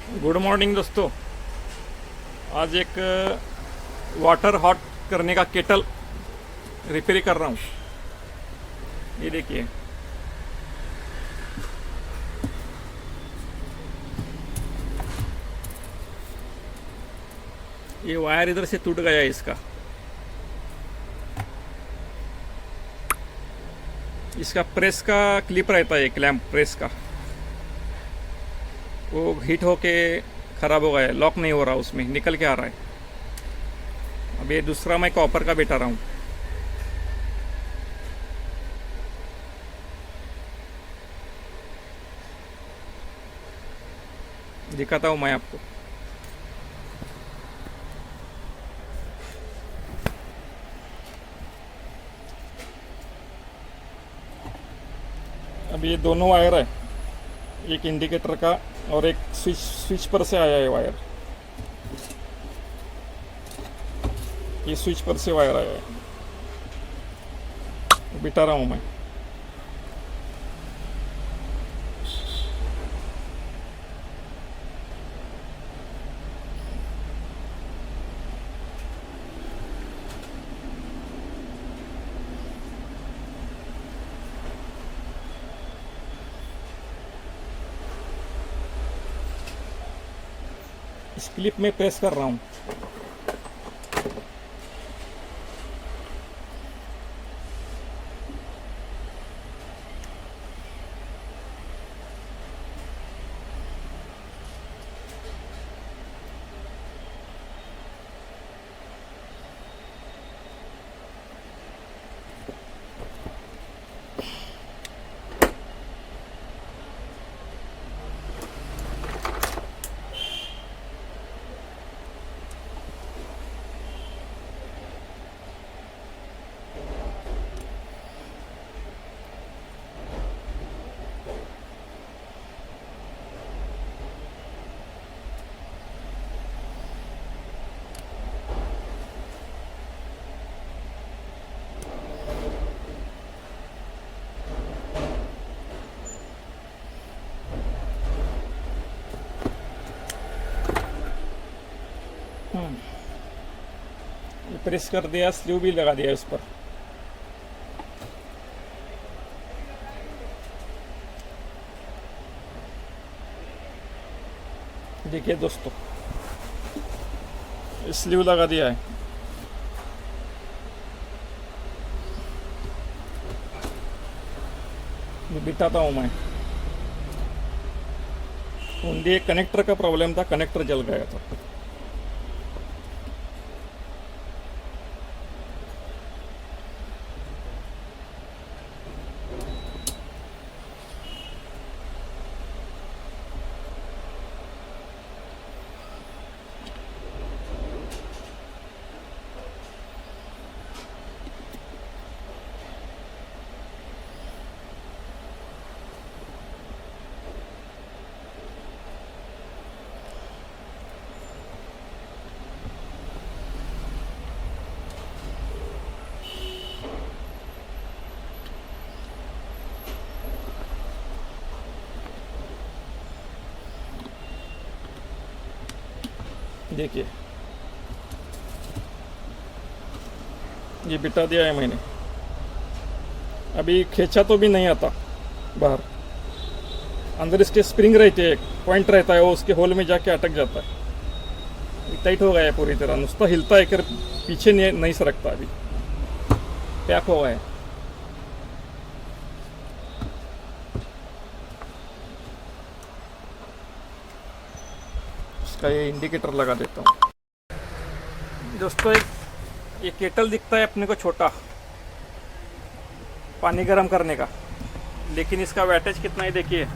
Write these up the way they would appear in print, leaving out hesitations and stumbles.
Good morning दोस्तों। आज एक वाटर हॉट करने का केटल रिपेयर कर रहा हूँ। ये देखिए, ये वायर इधर से टूट गया है इसका। इसका प्रेस का क्लिप रहता है, क्लैंप प्रेस का, वो हीट होके ख़राब हो गया है। लॉक नहीं हो रहा, उसमें निकल के आ रहा है। अब ये दूसरा मैं कॉपर का बैठा रहा हूँ। दिखाता हूँ मैं आपको। अब ये दोनों वायर है, एक इंडिकेटर का और एक स्विच पर से आया है वायर। ये स्विच पर से वायर आया है, बिठा रहा हूँ मैं। इस क्लिप में प्रेस कर रहा हूँ। प्रेस कर दिया, स्लीव भी लगा दिया इस पर। देखिए दोस्तों, स्लीव लगा दिया है। बिठाता हूँ मैं। ओनली एक कनेक्टर का प्रॉब्लम था, कनेक्टर जल गया था। देखिए, ये बिठा दिया है मैंने। अभी खींचा तो भी नहीं आता बाहर। अंदर इसके स्प्रिंग रहते हैं, एक पॉइंट रहता है, वो उसके होल में जाके अटक जाता है। ये टाइट हो गया है पूरी तरह, नुस्ता हिलता है, कर पीछे नहीं सरकता। अभी पैक हो गया है। इसका ये इंडिकेटर लगा देता हूँ। दोस्तों, ये केटल दिखता है अपने को छोटा, पानी गर्म करने का, लेकिन इसका वैटेज कितना है देखिए।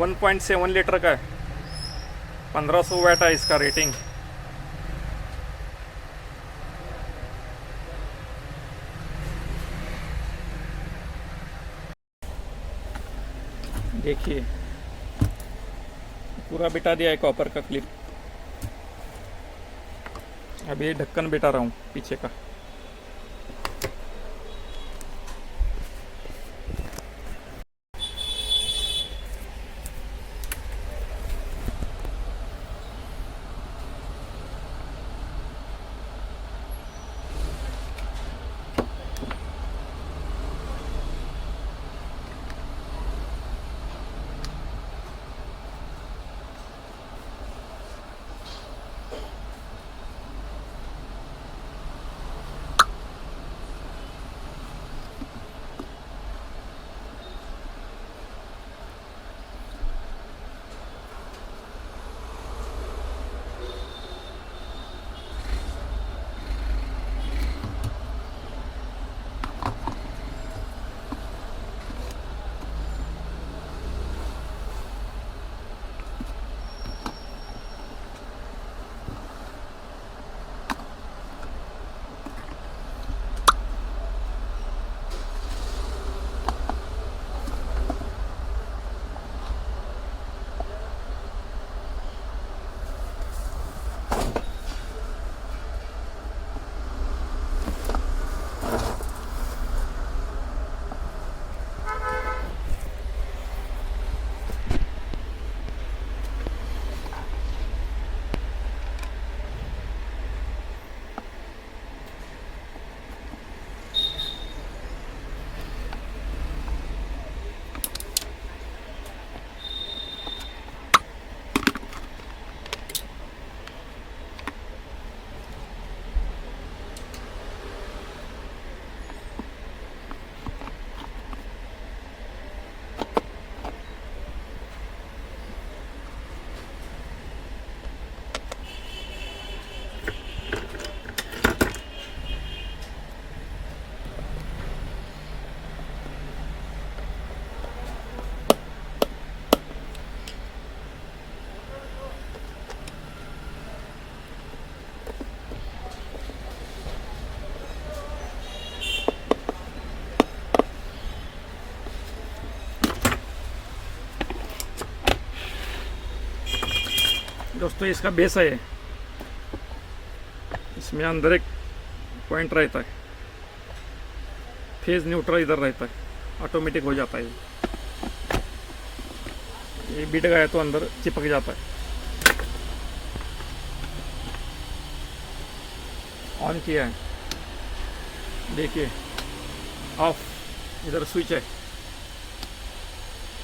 1.7 लीटर का है, 1500 वैट है इसका रेटिंग। देखिए, पूरा बिठा दिया है कॉपर का क्लिप। अब ये ढक्कन बिठा रहा हूँ पीछे का। दोस्तों इसका बेस है, इसमें अंदर एक पॉइंट रहता है, फेज न्यूट्रल इधर रहता है, ऑटोमेटिक हो जाता है। ये बीट गया तो अंदर चिपक जाता है। ऑन किया है, देखिए ऑफ, इधर स्विच है,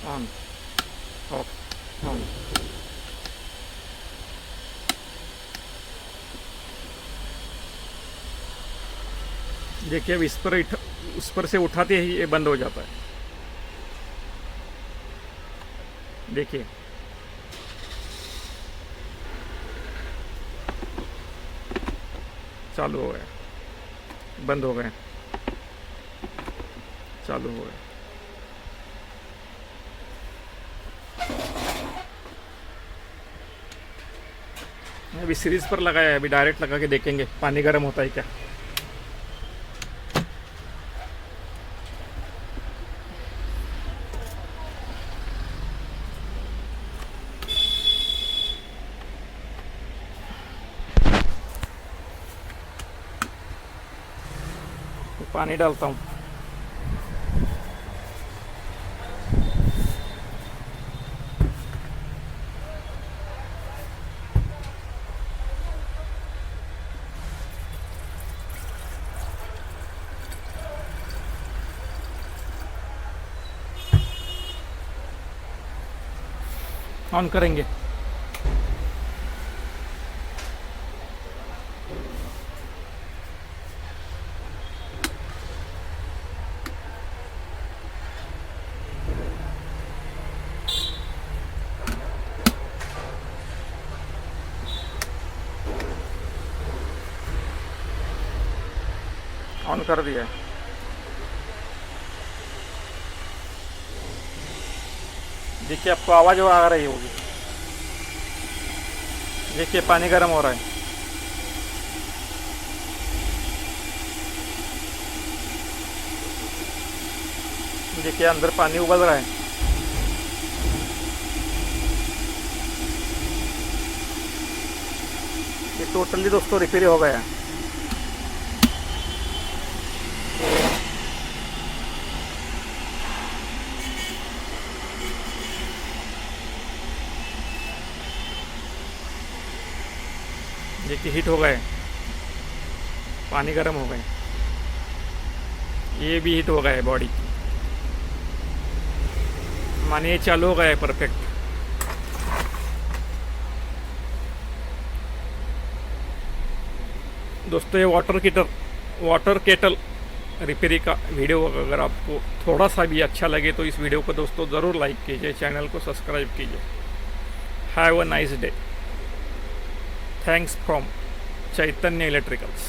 ऑन ऑफ ऑन। देखिए अब उस पर से उठाते ही ये बंद हो जाता है। देखिए चालू हो गया, बंद हो गए, चालू हो गया। अभी सीरीज पर लगाया है, अभी डायरेक्ट लगा के देखेंगे पानी गर्म होता है क्या। पानी डालता हूँ। ऑन करेंगे। ऑन कर दिया है। देखिए आपको आवाज़ आ रही होगी। देखिए पानी गर्म हो रहा है। देखिए अंदर पानी उबल रहा है। ये टोटली दोस्तों रिपेयर हो गया। देखिए हीट हो गए, पानी गर्म हो गए, ये भी हीट हो गया है बॉडी की, माने ये चालू हो गया है परफेक्ट। दोस्तों ये वाटर केटल रिपेयरिंग का वीडियो अगर आपको थोड़ा सा भी अच्छा लगे तो इस वीडियो को दोस्तों ज़रूर लाइक कीजिए, चैनल को सब्सक्राइब कीजिए। Have a nice day. Thanks from Chaitanya Electricals.